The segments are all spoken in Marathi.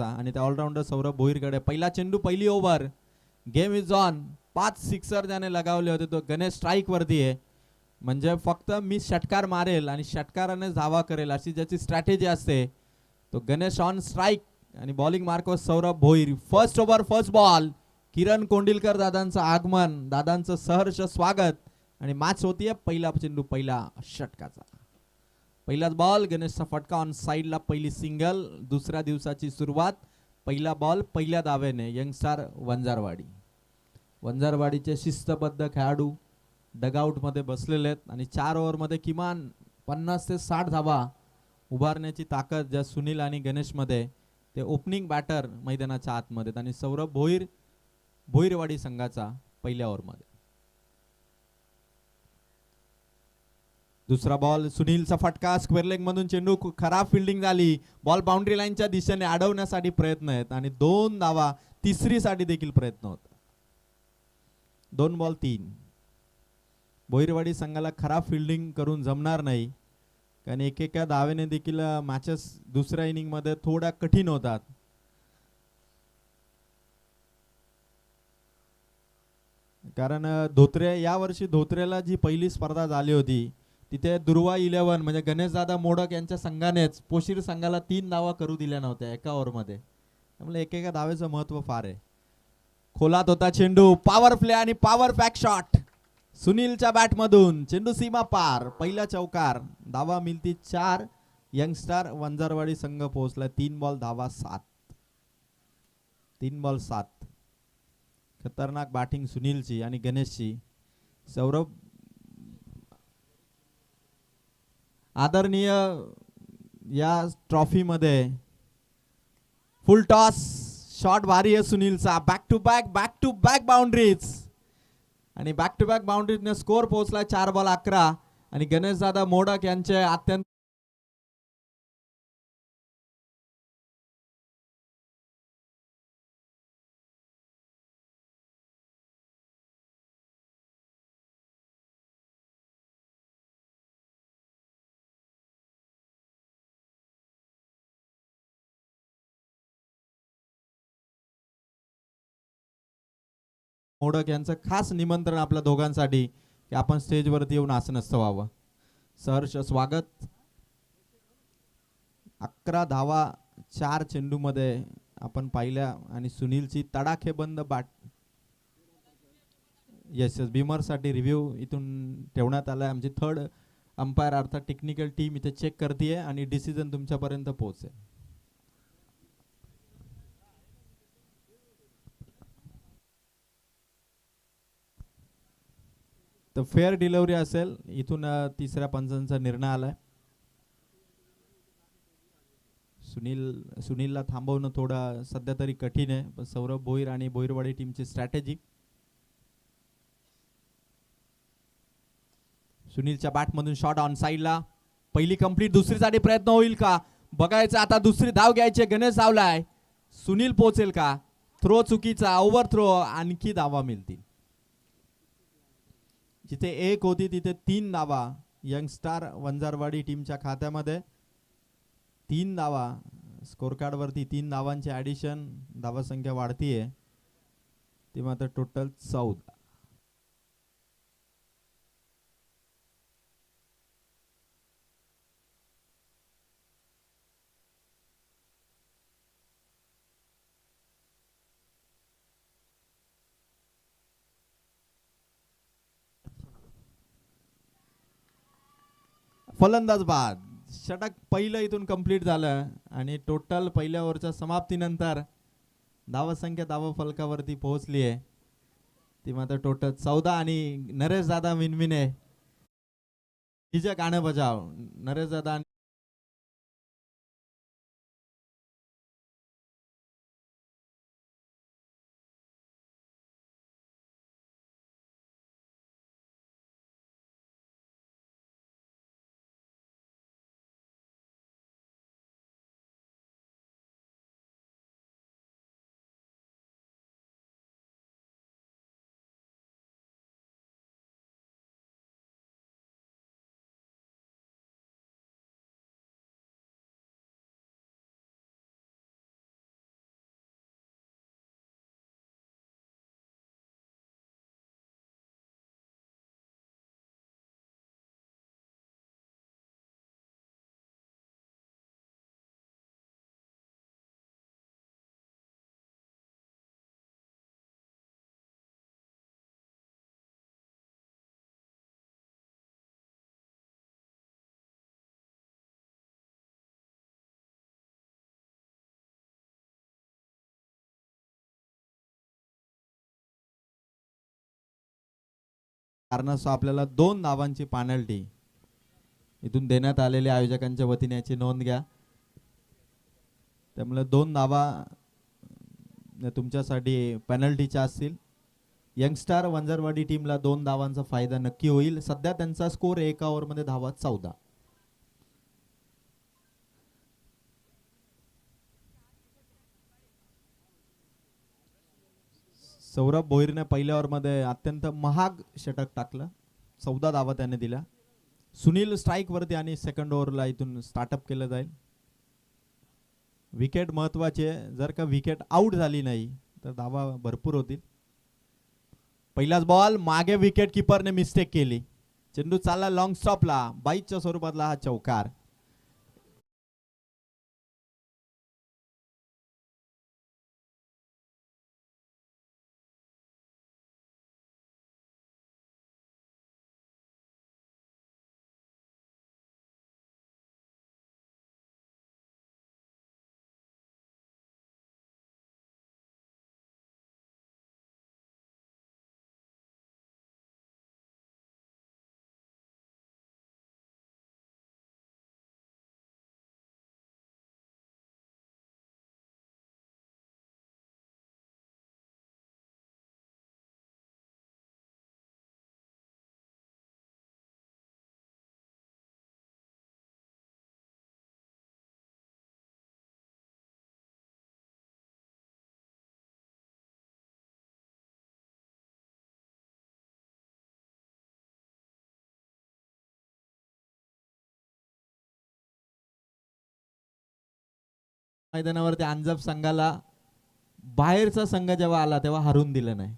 आणि त्या ऑलराऊंडर सौरभ भोईरकडे पहिला चेंडू पहिली over. Game is on. 5 sixer ज्याने लगावले होते तो गणेश स्ट्राईक वरती आहे. म्हणजे फक्त मी षटकार मारेल आणि षटकाराने धावा करेल अशी ज्याची स्ट्रॅटेजी असते तो गणेश ऑन स्ट्राईक. आणि bowling mark Saurabh Bhoir. First over first ball. Kiran Kondilkar दादांचं आगमन, दादांचं सहर्ष स्वागत आणि मॅच होतीये पहिला चेंडू पहिला षटकाचा. पहिलाच बॉल गणेशचा फटका ऑन साइडला. पहिली सिंगल दुसऱ्या दिवसाची सुरुवात. पहिला बॉल पहिल्या दाव्याने यंगस्टार वंजारवाडी. वंजारवाडीचे शिस्तबद्ध खेळाडू डगआउट मध्ये बसलेले आहेत आणि 4 ओव्हर मध्ये किमान 50 ते 60 धावा उभारण्याची ताकद ज्या सुनील आणि गणेश मध्ये. ते ओपनिंग बॅटर मैदानाच्या आतमध्ये आणि सौरभ भोईर भोईरवाडी संघाचा पहिल्या ओव्हर मध्ये. दुसरा बॉल सुनीलचा फटका स्क्वेअर लेग मधून चेंडू. खराब फिल्डिंग झाली. बॉल बाउंड्री लाईनच्या दिशेने अडवण्यासाठी प्रयत्न आहेत आणि 2 धावा. तिसरी साठी देखील प्रयत्न होता. 2 बॉल 3. भोईरवाडी संघाला खराब फिल्डिंग करून जमणार नाही कारण एकेका धावेने देखील मॅचेस दुसऱ्या इनिंग मध्ये थोड्या कठीण होतात. कारण धोत्रे यावर्षी धोत्रेला जी पहिली स्पर्धा झाली होती तिथे दुर्वा 11 म्हणजे गणेशदादा मोडक यांच्या संघानेच पोशीर संघाला 3 धावा करू दिल्या नव्हत्या एका ओव्हर मध्ये. त्यामुळे एकेका धावेचं महत्व फार आहे. खोलात होता चेंडू. पॉवर प्ले आणि पॉवर पॅक शॉट सुनीलच्या बॅट मधून. चेंडू सीमा पार. पहिला चौकार. धावा मिळती 4. यंगस्टार वंजारवाडी संघ पोहोचला. 3 बॉल धावा 7. 3 बॉल 7. खतरनाक बॅटिंग सुनीलची आणि गणेशची. सौरभ आदरणीय या ट्रॉफी मध्ये फुल टॉस शॉट भारी आहे सुनीलचा. बॅक टू बॅक बाउंड्रीज आणि बॅक टू बॅक बाउंड्रीजने स्कोर पोहोचला 4 बॉल 11. आणि गणेशदादा मोडक यांचे अत्यंत मोडक यांचं खास निमंत्रण आपल्या दोघांसाठी की आपण स्टेजवरती येऊन आसनस्थ व्हावं. सहर्ष स्वागत. 11 धावा 4 चेंडू मध्ये आपण पाहिल्या आणि सुनीलची तडाखेबंद बॅट. येस बीमर साठी रिव्ह्यू इथून ठेवण्यात आलाय. आमची थर्ड अंपायर अर्थात टेक्निकल टीम इथे चेक करते आणि डिसिजन तुमच्यापर्यंत पोहोचेल. तर फेअर डिलिव्हरी असेल इथून तिसऱ्या पंचांचा निर्णय आलाय. सुनीलला थांबवणं थोडं सध्या तरी कठीण आहे. पण सौरभ भोईर आणि भोईरवाडी टीमची स्ट्रॅटेजी. सुनीलच्या बॅट मधून शॉट ऑन साइडला. पहिली कंप्लीट. दुसरीसाठी प्रयत्न होईल का बघायचं. आता दुसरी धाव घ्यायची. गणेश धावलाय. सुनील पोहोचेल का. थ्रो चुकीचा. Over throw. आणखी धावा मिळतील. जिथे 1 होती तिथे 3 धावा यंगस्टार वंजारवाडी टीमच्या खात्यामध्ये. 3 धावा स्कोर कार्ड वरती. 3 धावांची ऍडिशन. धावा संख्या वाढतीये. ती मात्र टोटल 14. फलंदाज बाद. षटक पहिलं इथून कंप्लीट झालं आणि टोटल पहिल्या ओव्हरच्या समाप्तीनंतर धावा संख्या धावा फलकावरती पोहोचली आहे. ती मात्र टोटल 14. आणि नरेश दादा विनविने हिचं गाणं बजाव. नरेश दादा कारणास्तव आपल्याला 2 धावांची पेनल्टी इथून देण्यात आलेल्या आयोजकांच्या वतीने याची नोंद घ्या. त्यामुळे 2 धावा तुमच्यासाठी पेनल्टीच्या असतील. यंगस्टार वंजारवाडी टीमला 2 धावांचा फायदा नक्की होईल. सध्या त्यांचा स्कोर 1 ओव्हरमध्ये धावा 14. सौरभ भोईरने पहिल्या ओव्हरमध्ये अत्यंत महाग षटक टाकलं. 14 धावा त्याने दिल्या. सुनील स्ट्राईक वरती आणि सेकंड ओव्हरला इथून स्टार्टअप केलं जाईल. विकेट महत्वाचे, जर का विकेट आउट झाली नाही तर धावा भरपूर होतील. पहिलाच बॉल मागे विकेट किपरने मिस्टेक केली. चेंडू चालला लॉंग स्टॉपला. बाईच्या स्वरूपातला हा चौकार. मैदानावरती अंजप संघाला बाहेरचा संघ जेव्हा आला तेव्हा हरून दिलं नाही.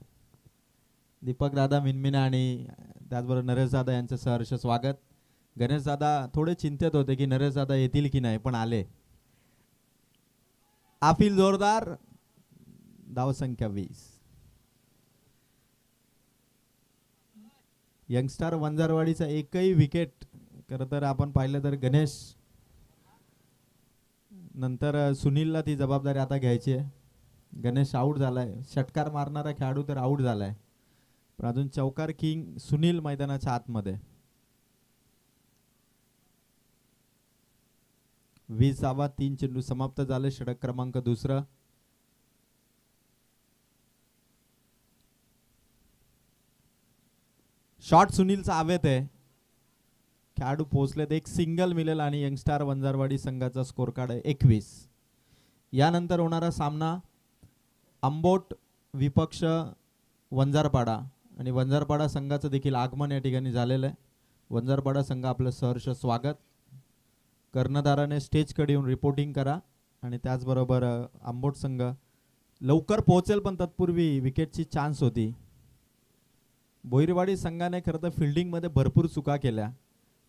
दीपक दादा मिनमिना आणि त्याचबरोबर नरेश दादा यांचं सहर्ष स्वागत. गणेश दादा थोडे चिंतित होते की नरेश दादा येतील की नाही, पण आले. आफिल जोरदार. धावसंख्या 20. यंगस्टार वंजारवाडीचा एकही विकेट खरं तर आपण पाहिलं तर गणेश नंतर सुनीलला ती जबाबदारी आता घ्यायची आहे. गणेश आउट झालाय. षटकार मारणारा खेळाडू तर आउट झालाय, पण अजून चौकार किंग सुनील मैदानाच्या आतमध्ये. 20 धावा 3 चेंडू समाप्त झाले. षटक क्रमांक 2. शॉट सुनीलचा आवेत आहे. खेळाडू पोहोचले तर एक सिंगल मिळेल आणि यंगस्टार वंजारवाडी संघाचा स्कोर कार्ड आहे 21. यानंतर होणारा सामना आंबोट विपक्ष वंजारपाडा आणि वंजारपाडा संघाचं देखील आगमन या ठिकाणी झालेलं आहे. वंजारपाडा संघ आपलं सहर्ष स्वागत. कर्णधाराने स्टेजकडे येऊन रिपोर्टिंग करा. आणि त्याचबरोबर आंबोट संघ लवकर पोहोचेल, पण तत्पूर्वी विकेटची चान्स होती. भोईरवाडी संघाने खरं तर फिल्डिंगमध्ये भरपूर चुका केल्या.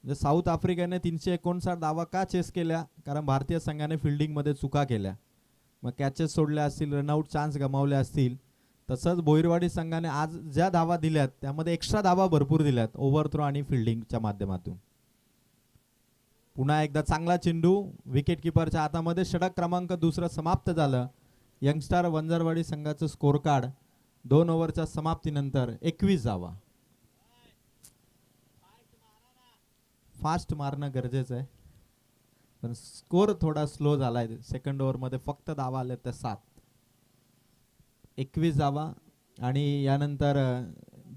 म्हणजे साऊथ आफ्रिकेने 359 धावा का चेस केल्या, कारण भारतीय संघाने फिल्डिंगमध्ये चुका केल्या. मग कॅचेस सोडल्या असतील, रनआउट चान्स गमावले असतील. तसंच भोईरवाडी संघाने आज ज्या धावा दिल्यात त्यामध्ये एक्स्ट्रा धावा भरपूर दिल्यात ओव्हरथ्रो आणि फिल्डिंगच्या माध्यमातून. पुन्हा एकदा चांगला चेंडू विकेट किपरच्या हातामध्ये. षटक क्रमांक 2 समाप्त झालं. यंगस्टार वंजारवाडी संघाचं स्कोर कार्ड 2 ओव्हरच्या समाप्तीनंतर 21 धावा. फास्ट मारणं गरजेचं आहे, पण स्कोर थोडा स्लो झालाय. सेकंड ओव्हरमध्ये फक्त धावा आल्या त्या 7. 21 धावा. आणि यानंतर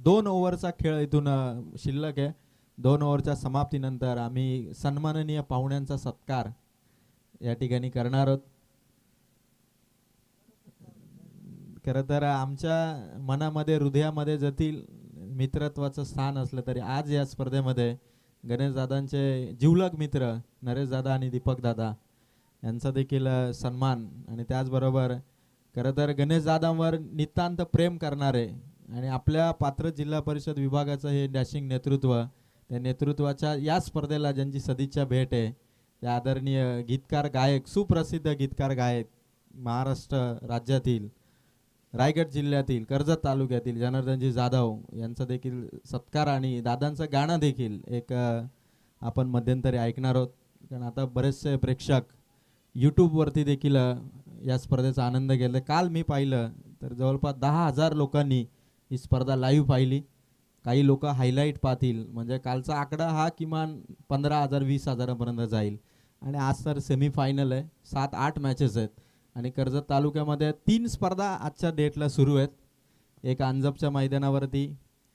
2 ओव्हरचा खेळ इथून शिल्लक आहे. 2 ओव्हरच्या समाप्तीनंतर आम्ही सन्माननीय पाहुण्यांचा सत्कार या ठिकाणी करणार आहोत. खरं तर आमच्या मनामध्ये हृदयामध्ये जतील मित्रत्वाचं स्थान असलं तरी आज या स्पर्धेमध्ये गणेश दादांचे जिवलग मित्र नरेश दादा आणि दीपक दादा यांचा देखील सन्मान. आणि त्याचबरोबर खरं तर गणेश दादांवर नितांत प्रेम करणारे आणि आपल्या पात्र जिल्हा परिषद विभागाचं हे डॅशिंग नेतृत्व, त्या नेतृत्वाच्या या स्पर्धेला ज्यांची सदिच्छा भेट आहे ते आदरणीय गीतकार गायक, सुप्रसिद्ध गीतकार गायक, महाराष्ट्र राज्यातील, रायगड जिल्ह्यातील, कर्जत तालुक्यातील जनार्दनजी जाधव यांचा देखील सत्कार आणि दादांचं गाणं देखील एक आपण मध्यंतरी ऐकणार आहोत. कारण आता बरेचसे प्रेक्षक यूट्यूबवरती देखील या स्पर्धेचा आनंद घेतला. काल मी पाहिलं तर जवळपास 10,000 लोकांनी ही स्पर्धा लाईव्ह पाहिली. काही लोक हायलाईट पाहतील, म्हणजे कालचा आकडा हा किमान 15,000 20,000पर्यंत जाईल. आणि आज तर सेमीफायनल आहे, 7-8 मॅचेस आहेत. आणि कर्जत तालुक्यामध्ये 3 स्पर्धा आजच्या डेटला सुरू आहेत. एक अंजपच्या मैदानावरती,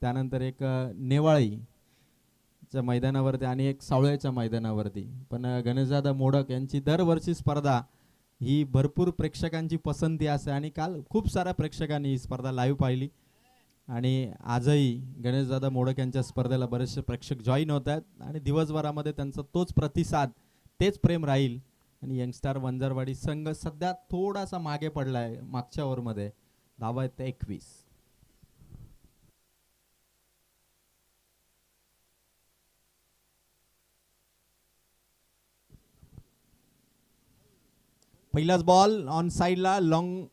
त्यानंतर एक नेवाळीच्या मैदानावरती आणि एक सावळ्याच्या मैदानावरती. पण गणेशदादा मोडक यांची दरवर्षी स्पर्धा ही भरपूर प्रेक्षकांची पसंती असते आणि काल खूप साऱ्या प्रेक्षकांनी ही स्पर्धा लाईव्ह पाहिली. आणि आजही गणेशदादा मोडक यांच्या स्पर्धेला बरेचसे प्रेक्षक जॉईन होत आहेत आणि दिवसभरामध्ये त्यांचा तोच प्रतिसाद, तेच प्रेम राहील. आणि यंगस्टार वंजारवाडी संघ सध्या थोडासा मागे पडलाय. मागच्या ओव्हरमध्ये धावा आहेत 21. पहिलाच बॉल ऑन साईडला, लॉंग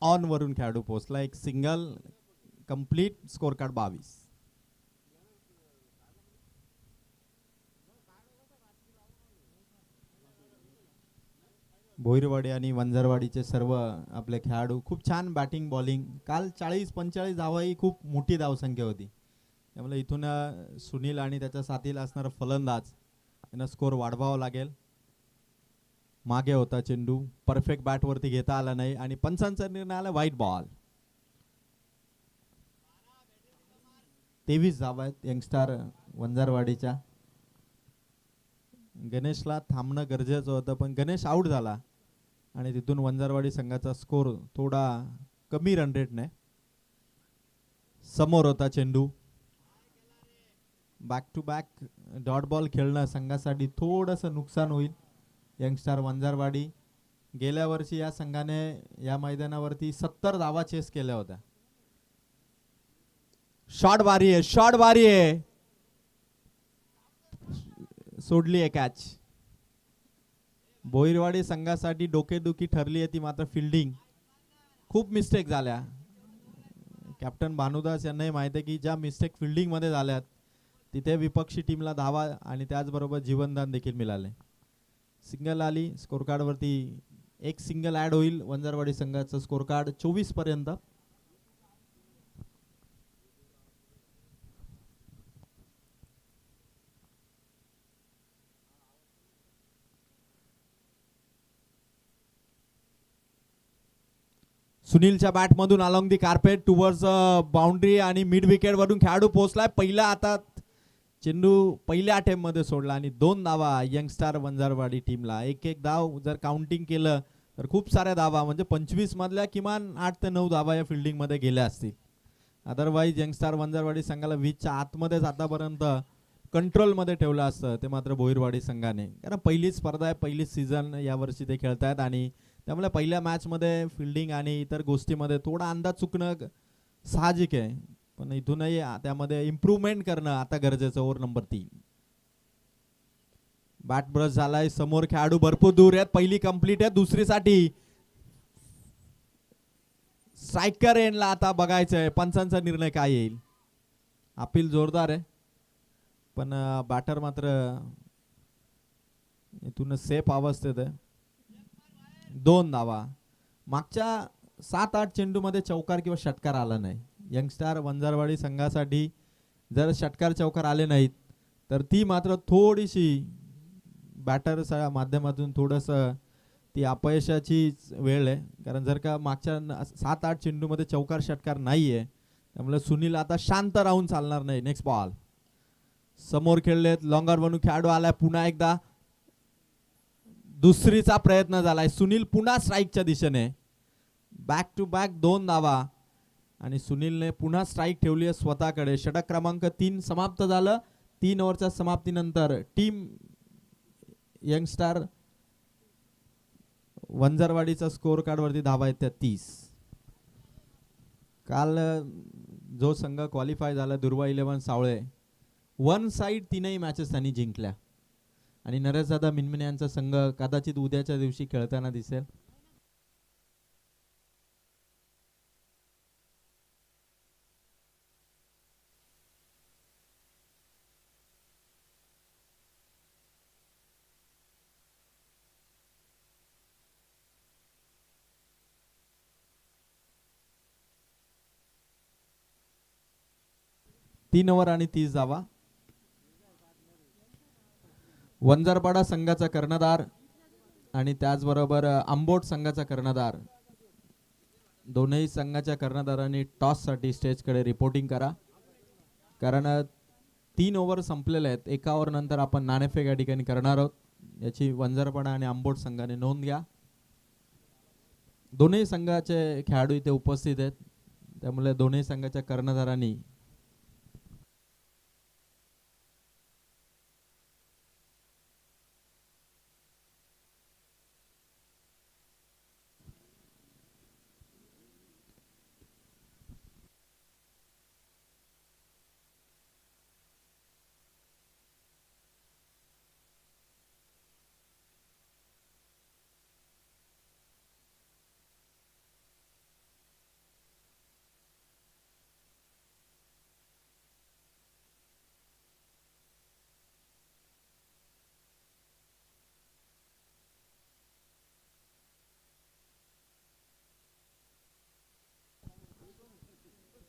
ऑन वरून खेळाडू पोहोचला. एक single, complete, score card 22. Bhoirwadi आणि वंजारवाडीचे सर्व आपले खेळाडू खूप छान बॅटिंग बॉलिंग. काल 40-45 धावा ही खूप मोठी धावसंख्या होती. त्यामुळे इथून सुनील आणि त्याच्या साथीला असणारा फलंदाज यांना स्कोर वाढवावा लागेल. मागे होता चेंडू, परफेक्ट बॅटवरती घेता आला नाही आणि पंचांचा निर्णय आला व्हाईट बॉल. 23 धावा आहेत यंगस्टार वंजारवाडीच्या. गणेशला थांबणं गरजेचं होतं, पण गणेश आउट झाला आणि तिथून वंजारवाडी संघाचा स्कोर थोडा कमी रन रेटने. समोर होता चेंडू. Back to back dot ball खेळणं संघासाठी थोडंसं नुकसान होईल. यंगस्टार वंजारवाडी गेल्या वर्षी या संघाने या मैदानावरती 70 धावा चेस केल्या होत्या. शॉट बारी आहे, शॉट बारी आहे, सोडली आहे कॅच. भोईरवाडी संघासाठी डोकेदुखी ठरली आहे ती मात्र फिल्डिंग. खूप मिस्टेक झाल्या. कॅप्टन भानुदास यांनाही माहिती आहे की ज्या मिस्टेक फिल्डिंग मध्ये झाल्यात तिथे विपक्षी टीमला धावा आणि त्याचबरोबर जीवनदान देखील मिळाले. सिंगल आली, स्कोर कार्ड वरती एक सिंगल ऍड होईल. वंजारवाडी संघाचं स्कोर कार्ड 24 पर्यंत. सुनीलच्या बॅट मधून along the carpet towards boundary आणि मिड विकेट वरून खेळाडू पोहोचलाय. पहिला आता चेंडू पहिल्या अटेम्प्ट मध्ये सोडला आणि 2 धावा यंगस्टार वंजारवाडी टीमला. एक धाव जर काउंटिंग केलं तर खूप साऱ्या धावा, म्हणजे 25 मधल्या किमान 8 ते 9 धावा या फिल्डिंग मध्ये गेल्या असतील. अदरवाईज यंगस्टार वंजारवाडी संघाला 20च्या आतमध्येच आतापर्यंत कंट्रोल मध्ये ठेवलं असतं. ते मात्र भोईरवाडी संघाने, कारण पहिलीच स्पर्धा आहे, पहिलीच सीझन यावर्षी ते खेळतायत आणि त्यामुळे पहिल्या मॅच मध्ये फिल्डिंग आणि इतर गोष्टीमध्ये थोडा अंदाज चुकणं साहजिक आहे. पण इथूनही त्यामध्ये इम्प्रूव्हमेंट करणं आता गरजेचं. Over number 3. बॅट ब्रश झालाय. समोर खेळाडू भरपूर दूर आहेत. पहिली कंप्लीट आहे, दुसरीसाठी स्ट्रायकर एंडला आता बघायचंय पंचांचा निर्णय काय येईल. अपील जोरदार आहे, पण बॅटर मात्र इथून सेफ अवस्थेत आहे. 2 धावा. मागच्या 7-8 चेंडू मध्ये चौकार किंवा षटकार आला नाही. यंगस्टार वंजारवाडी संघासाठी जर षटकार चौकार आले नाहीत तर ती मात्र थोडीशी बॅटरच्या माध्यमातून थोडंसं ती अपयशाची वेळ आहे. कारण जर का मागच्या 7-8 चेंडू मध्ये चौकार षटकार नाहीये, त्यामुळे सुनील आता शांत राहून चालणार नाही. Next ball. समोर खेळलेत, लॉंगर बनू खेळाडू आलाय. पुन्हा एकदा दुसरीचा प्रयत्न झालाय. सुनील पुन्हा स्ट्राईकच्या दिशेने. बॅक टू बॅक 2 धावा आणि सुनीलने पुन्हा स्ट्राईक ठेवली आहे स्वतःकडे. षटक क्रमांक 3 समाप्त झालं. 3 ओव्हरच्या समाप्तीनंतर टीम यंगस्टार वंजारवाडीचा स्कोर कार्ड वरती धावा आहेत त्या 30. काल जो संघ क्वालिफाय झाला दुर्वा 11 सावळे, वन साइड 3ही मॅचेस त्यांनी जिंकल्या आणि नरेशदादा मिनमिने यांचा संघ कदाचित उद्याच्या दिवशी खेळताना दिसेल. 3 ओव्हर आणि 30 धावा. वंजारपाडा संघाचा कर्णधार आणि त्याचबरोबर आंबोट संघाचा कर्णधार दोनही संघाच्या कर्णधारांनी टॉस साठी स्टेजकडे रिपोर्टिंग करा, कारण 3 ओव्हर संपलेले आहेत. 1 ओव्हर नंतर आपण नाणेफेक या ठिकाणी करणार आहोत. याची वंजारपाडा आणि आंबोट संघाने नोंद घ्या. दोन्ही संघाचे खेळाडू इथे उपस्थित आहेत, त्यामुळे दोन्ही संघाच्या कर्णधारांनी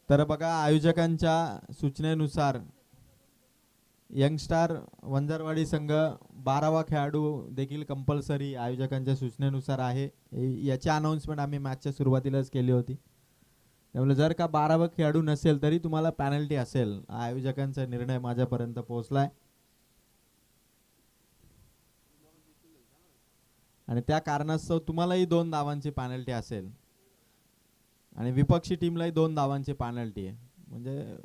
तर बघा, आयोजकांच्या सूचनेनुसार यंगस्टार वंजारवाडी संघ 12वा खेळाडू देखील कंपल्सरी आयोजकांच्या सूचनेनुसार आहे. याची अनाउन्समेंट आम्ही मॅचच्या सुरुवातीलाच केली होती. त्यामुळे जर का 12वा खेळाडू नसेल तरी तुम्हाला पॅनल्टी असेल. आयोजकांचा निर्णय माझ्यापर्यंत पोहोचलाय आणि त्या कारणास्तव तुम्हालाही 2 धावांची पॅनल्टी असेल आणि विपक्षी टीमलाही 2 धावांची पॅनल्टी आहे. म्हणजे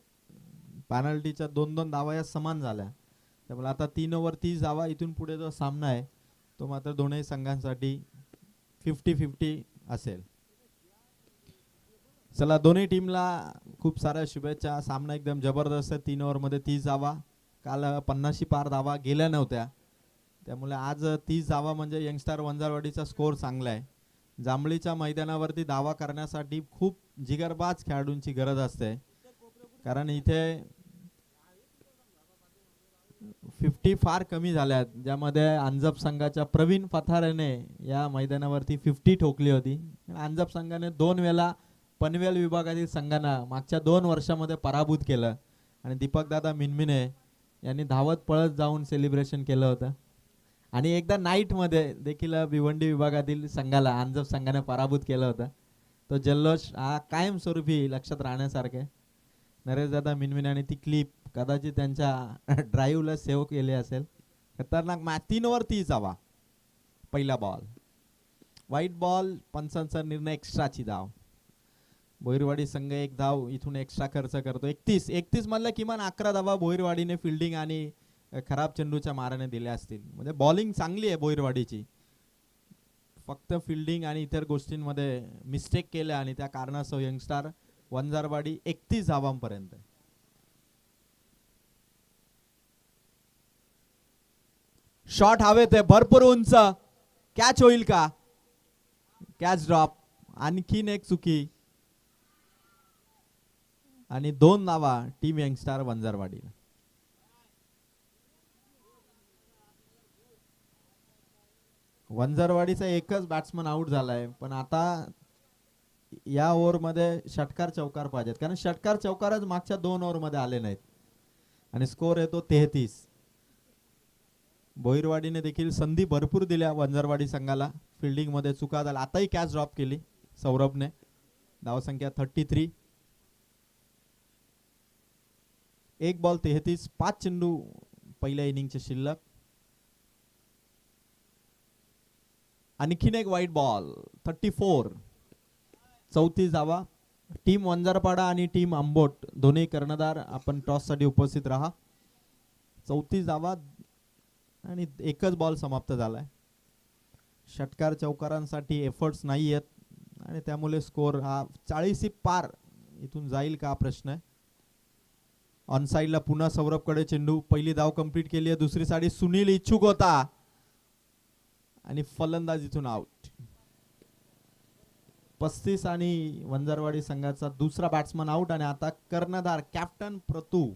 पॅनल्टीच्या 2-2 धावा या समान झाल्या. त्यामुळे आता 3 ओव्हर 30 धावा. इथून पुढे जो सामना आहे तो मात्र दोन्ही संघांसाठी 50-50 असेल. चला, दोन्ही टीमला खूप साऱ्या शुभेच्छा. सामना एकदम जबरदस्त. 3 ओव्हर मध्ये 30 धावा. काल 50 पार धावा गेल्या नव्हत्या, त्यामुळे आज 30 धावा म्हणजे यंगस्टार वंजारवाडीचा स्कोर चांगला आहे. जांभळीच्या मैदानावरती धावा करण्यासाठी खूप जिगरबाज खेळाडूंची गरज असते, कारण इथे 50 फार कमी झाल्यात, ज्यामध्ये अंजप संघाच्या प्रवीण पथारेने या मैदानावरती 50 ठोकली होती. अंजप संघाने 2 वेळा पनवेल विभागातील संघांना मागच्या 2 वर्षामध्ये पराभूत केलं आणि दीपकदादा मिनमिने यांनी धावत पळत जाऊन सेलिब्रेशन केलं होतं. आणि एकदा नाईट मध्ये देखील भिवंडी विभागातील संघाला अंजप संघाने पराभूत केलं होतं. तो जल्लोष हा कायमस्वरूपी लक्षात राहण्यासारखे. नरेशदादा मिनमिने आणि ती क्लिप कदाचित त्यांच्या ड्राईव्हला सेव्ह केली असेल. खतरनाक मॅच. 3 ओव्हर 30 धावा. पहिला बॉल व्हाईट बॉल. पंचांचा निर्णय एक्स्ट्राची धाव. भोईरवाडी संघ 1 धाव इथून एक्स्ट्रा खर्च करतो. 31 मधल्या किमान 11 धावा भोईरवाडीने फिल्डिंग आणि खराब चेंडूच्या माराने दिल्या असतील. म्हणजे बॉलिंग चांगली आहे भोईरवाडीची, फक्त फिल्डिंग आणि इतर गोष्टींमध्ये मिस्टेक केल्या आणि त्या कारणास्तव यंगस्टार वंजारवाडी 31 धावांपर्यंत. शॉट हवेत आहे भरपूर उंच. कॅच होईल का? Catch drop. आणखीन एक चुकी आणि 2 धावा टीम यंगस्टार वंजारवाडी. वंजारवाडीचा एकच बॅट्समन आउट झालाय, पण आता या ओव्हर मध्ये षटकार चौकार पाहिजेत, कारण षटकार चौकारच मागच्या 2 ओव्हर मध्ये आले नाहीत आणि स्कोर येतो 33. भोईरवाडीने देखील संधी भरपूर दिल्या वंजारवाडी संघाला. फिल्डिंग मध्ये चुका झाल्या. आताही कॅच ड्रॉप केली सौरभने. धावसंख्या 33. 1 बॉल 33. 5 चेंडू पहिल्या इनिंगचे शिल्लक. आणखीन एक व्हाईट बॉल. 34. 34 धावा. टीम वंजारपाडा आणि टीम आंबोट दोन्ही कर्णधार आपण टॉस साठी उपस्थित राहा. 34 धावा आणि एकच बॉल समाप्त झालाय. षटकार चौकारांसाठी एफर्ट्स नाही आहेत आणि त्यामुळे स्कोर हा 40 पार इथून जाईल का प्रश्न आहे. ऑन साइडला पुन्हा सौरभकडे चेंडू. पहिली धाव कंप्लीट केली आहे. दुसरी साडी सुनील इच्छुक होता आणि फलंदाज इथून आउट. 35 आणि वंजारवाडी संघाचा दुसरा बॅट्समन आउट आणि आता कर्णधार कॅप्टन प्रतू.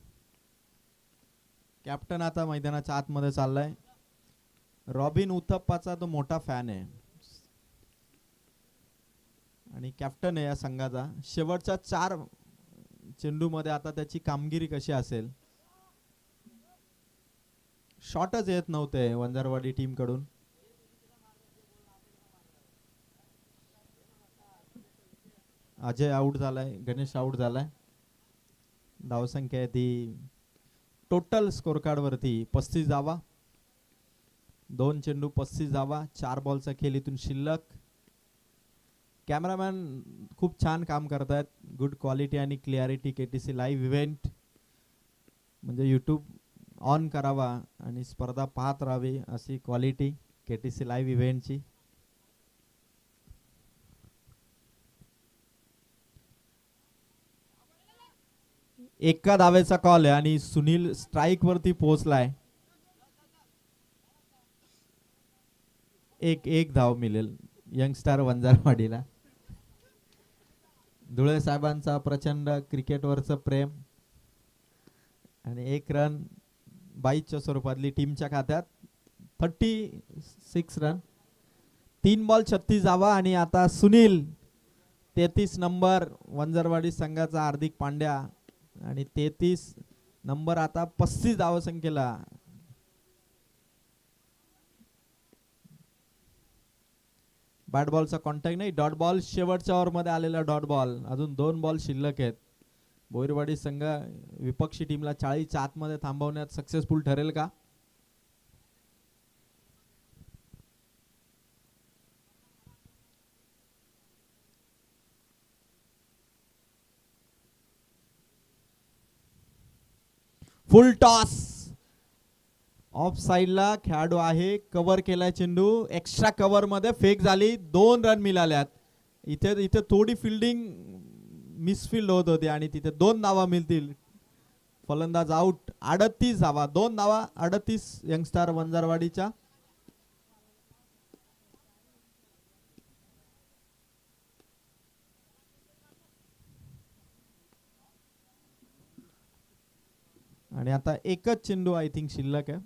कॅप्टन आता मैदानाच्या आतमध्ये चाललाय. रॉबिन उथप्पाचा तो मोठा फॅन आहे आणि कॅप्टन आहे या संघाचा. शेवटच्या चेंडू मध्ये आता त्याची कामगिरी कशी असेल. शॉटच येत नव्हते वंजारवाडी टीम कडून. अजय आउट झालाय, गणेश आउट झालाय. धावसंख्या आहे ती टोटल स्कोर कार्ड वरती 35 धावा, 2 चेंडू 35 धावा, 4 बॉलचा खेळ इथून शिल्लक. कॅमेरामॅन खूप छान काम करतायत. गुड क्वालिटी आणि क्लिअरिटी. केटीसी लाईव्ह इव्हेंट म्हणजे यूट्यूब ऑन करावा आणि स्पर्धा पाहत राहावी अशी क्वालिटी केटीसी लाईव्ह इव्हेंटची. एका धावेचा कॉल आहे आणि सुनील स्ट्राईक वरती पोहोचलाय. एक धाव मिळेल यंगस्टार वंजारवाडीला. धुळे साहेबांचा प्रचंड क्रिकेटवरचं प्रेम आणि 1 रन 22च्या स्वरूपातली टीमच्या खात्यात. 36 रन, 3 बॉल 36 धावा. आणि आता सुनील 33 नंबर वंजारवाडी संघाचा हार्दिक पांड्या आणि 33 नंबर आता 35 धावसंख्येला. बॅट बॉलचा कॉन्टॅक्ट नाही, डॉट बॉल. शेवटच्या ओव्हर मध्ये आलेला डॉट बॉल. अजून 2 बॉल शिल्लक आहेत. बोईरवाडी संघ विपक्षी टीमला 40च्या आतमध्ये थांबवण्यात सक्सेसफुल ठरेल का. फुल टॉस ऑफ साइडला खेळाडू आहे. कव्हर केलाय चेंडू. एक्स्ट्रा कव्हर मध्ये फेक झाली. 2 रन मिळाल्यात. इथे थोडी फिल्डिंग मिसफिल्ड होत होती आणि तिथे 2 धावा मिळतील. फलंदाज आउट. 38 धावा, 2 धावा 38 यंगस्टार वंजारवाडीच्या. आणि आता एकच चेंडू आय थिंक शिल्लक आहे.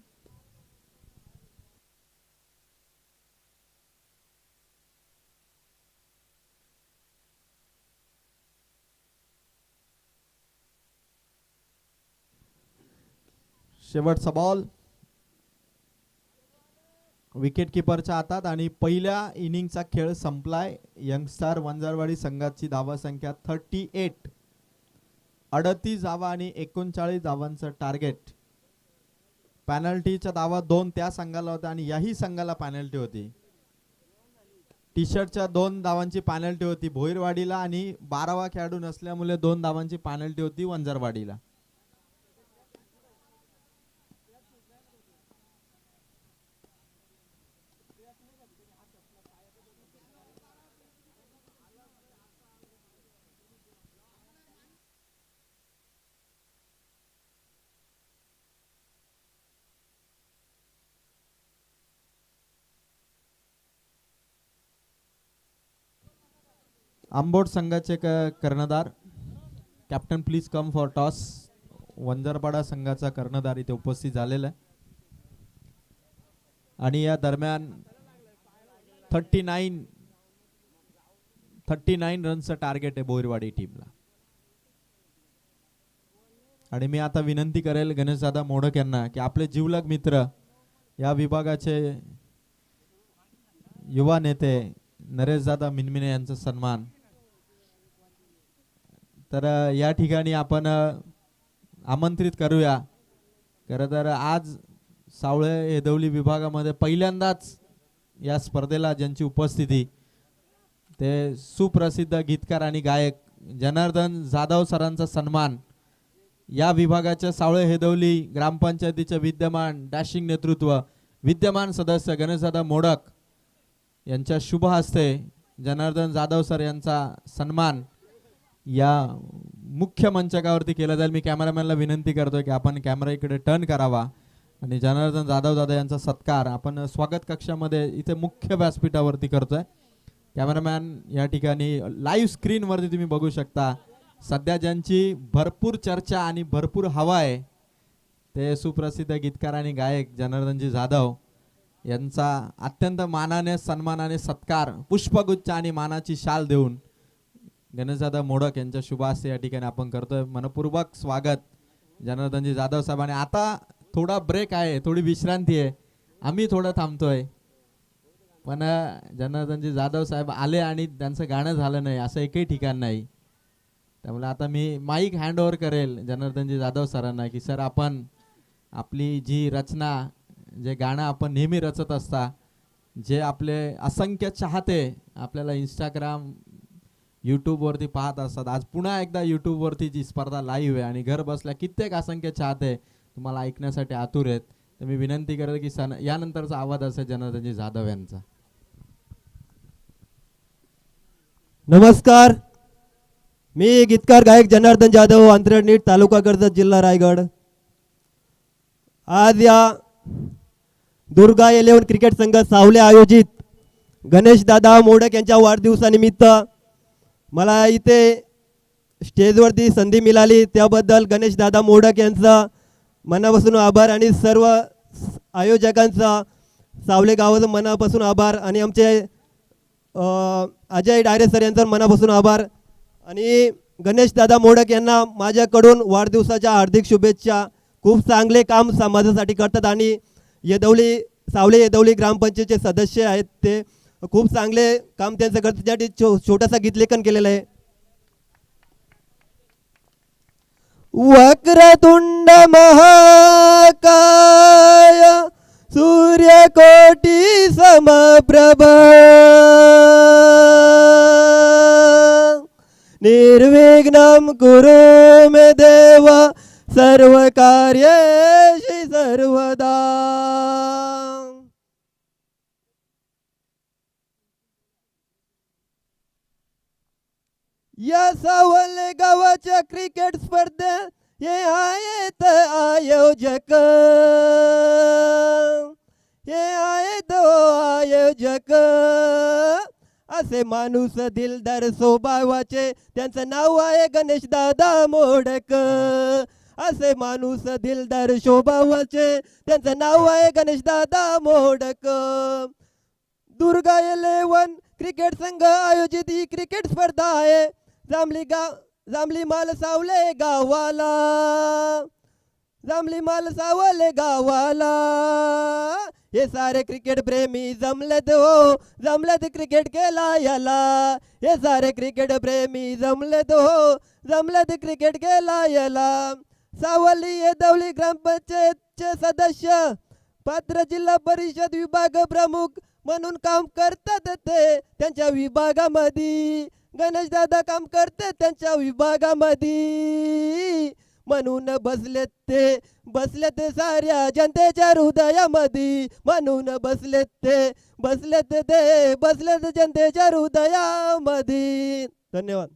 शेवटचा बॉल विकेट किपरच्या हातात आणि पहिल्या इनिंगचा खेळ संपलाय. यंगस्टार वंजारवाडी संघाची धावा संख्या 38. 38 धावा आणि 39 धावांचं टार्गेट. पॅनल्टीचा धावा 2 त्या संघाला होता आणि याही संघाला पॅनल्टी होती. टी शर्टच्या 2 धावांची पॅनल्टी होती भोईरवाडीला आणि 12वा खेळाडू नसल्यामुळे 2 धावांची पॅनल्टी होती वंजारवाडीला. आंबोड संघाचे कर्णधार captain please come for toss. Vanjarpada संघाचा कर्णधार इथे उपस्थित झालेला आहे आणि या दरम्यान 39 रनचं टार्गेट आहे बोईरवाडी टीमला. आणि मी आता विनंती करेल गणेशदादा मोडक यांना की आपले जिवलग मित्र या विभागाचे युवा नेते नरेशदादा मिनमिने यांचा सन्मान. तर या ठिकाणी आपण आमंत्रित करूया. खरं तर आज सावळे हेदवली विभागामध्ये पहिल्यांदाच या स्पर्धेला ज्यांची उपस्थिती ते सुप्रसिद्ध गीतकार आणि गायक जनार्दन जाधव सरांचा सन्मान. या विभागाच्या सावळे हेदवली ग्रामपंचायतीचे विद्यमान डॅशिंग नेतृत्व विद्यमान सदस्य गणेशदादा मोडक यांच्या शुभ हस्ते जनार्दन जाधव सर यांचा सन्मान या मुख्य मंचकावरती केला जाईल. मी कॅमेरामॅनला विनंती करतोय की आपण कॅमेरा इकडे टर्न करावा आणि जनार्दन जाधव दादा यांचा सत्कार आपण स्वागत कक्षामध्ये इथे मुख्य व्यासपीठावरती करतोय. कॅमेरामॅन या ठिकाणी लाईव्ह स्क्रीनवरती तुम्ही बघू शकता सध्या ज्यांची भरपूर चर्चा आणि भरपूर हवा आहे ते सुप्रसिद्ध गीतकार आणि गायक जनार्दनजी जाधव यांचा अत्यंत मानाने सन्मानाने सत्कार पुष्पगुच्छ आणि मानाची शाल देऊन गणेशदादा मोडक यांच्या शुभ हस्ते या ठिकाणी आपण करतोय मनपूर्वक स्वागत जनार्दनजी जाधव साहेब. आणि आता थोडा ब्रेक आहे, थोडी विश्रांती आहे, आम्ही थोडं थांबतोय. पण जनार्दनजी जाधव साहेब आले आणि त्यांचं गाणं झालं नाही असं एकही ठिकाण नाही. त्यामुळे आता मी माईक हँड ओव्हर करेल जनार्दनजी जाधव सरांना की सर आपण आपली जी रचना, जे गाणं आपण नेहमी रचत असता, जे आपले असंख्य चाहते आपल्याला इंस्टाग्राम यूट्यूबवरती पाहत असतात, आज पुन्हा एकदा यूट्यूबवरती जी स्पर्धा लाईव्ह आहे आणि घर बसल्या कित्येक असंख्य चाहते तुम्हाला ऐकण्यासाठी आतुर आहेत. तर मी विनंती करेल की यानंतरचा आवाज असेल जनार्दनजी जाधव यांचा. नमस्कार, मी गीतकार गायक जनार्दन जाधव, अंतरनीट, तालुका कर्जत, जिल्हा रायगड. आज या दुर्गा 11 क्रिकेट संघ सावले आयोजित गणेशदादा मोडक यांच्या वाढदिवसानिमित्त मला इथे स्टेजवरती संधी मिळाली, त्याबद्दल गणेशदादा मोडक यांचा मनापासून आभार आणि सर्व आयोजकांचा सावले गावाचा मनापासून आभार आणि आमचे अजय डायरे सर यांचा मनापासून आभार. आणि गणेशदादा मोडक यांना माझ्याकडून वाढदिवसाच्या हार्दिक शुभेच्छा. खूप चांगले काम समाजासाठी करतात आणि सावले येदवली ग्रामपंचायतचे सदस्य आहेत, ते खूप चांगले काम त्यांचं करतात. त्यासाठी छोटासा गीतलेखन केलेलं आहे. वक्रतुंड महाकाय सूर्यकोटी समप्रभ निर्विघ्नं कुरु मे देव सर्व कार्येषु सर्वदा. या सावले गावाच्या क्रिकेट स्पर्धेत हे आहेत आयोजक, हे आहेत आयोजक, असे माणूस दिलदार स्वभावाचे, त्यांचं नाव आहे गणेशदादा मोडक. असे माणूस दिलदार स्वभावाचे, त्यांचं नाव आहे गणेशदादा मोडक. दुर्गा 11 क्रिकेट संघ आयोजित ही क्रिकेट स्पर्धा आहे जांभली माल सावले गावाला, जांभली माल सावले गावाला. हे सारे क्रिकेट प्रेमी जमलेत हो, जमलेत क्रिकेट खेळायला. हे सारे क्रिकेट प्रेमी जमलेत हो, जमलेत क्रिकेट खेळायला. सावली येदवली ग्रामपंचायतचे सदस्य, पात्र जिल्हा परिषद विभाग प्रमुख म्हणून काम करतात ते त्यांच्या विभागामध्ये. गणेशदादा काम करते त्यांच्या विभागामध्ये, म्हणून बसलेत साऱ्या जनतेच्या हृदयामध्ये. म्हणून बसलेत जनतेच्या हृदयामध्ये. धन्यवाद.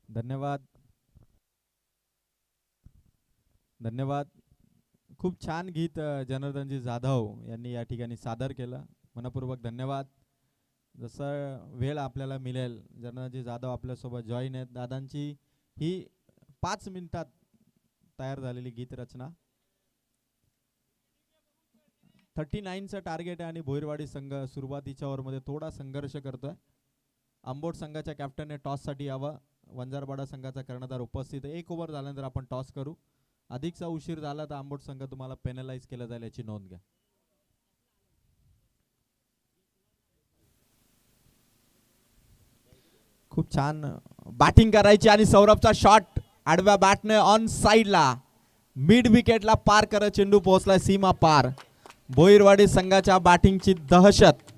धन्यवाद, धन्यवाद. खूप छान गीत जनार्दनजी जाधव यांनी या ठिकाणी सादर केलं, मनपूर्वक धन्यवाद. जसं वेळ आपल्याला मिळेल जनार्दनजी जाधव आपल्यासोबत जॉईन आहेत. दादांची ही 5 मिनिटात तयार झालेली गीतरचना. 39चं टार्गेट आहे आणि भोईरवाडी संघ सुरुवातीच्या ओव्हरमध्ये थोडा संघर्ष करतोय. आंबोट संघाच्या कॅप्टनने टॉससाठी यावं. वंजारपाडा संघाचा कर्णधार उपस्थित आहे. 1 ओव्हर झाल्यानंतर आपण टॉस करू. अधिकचा उशीर झाला तर आंबोट संघ तुम्हाला पेनलाइज केला जाईल, याची नोंद घ्या. खूप छान बॅटिंग करायची आणि सौरभचा शॉट आडव्या बॅटने ऑन साइडला मिड विकेटला पार करत चेंडू पोहोचलाय सीमा पार. भोईरवाडी संघाच्या बॅटिंगची दहशत.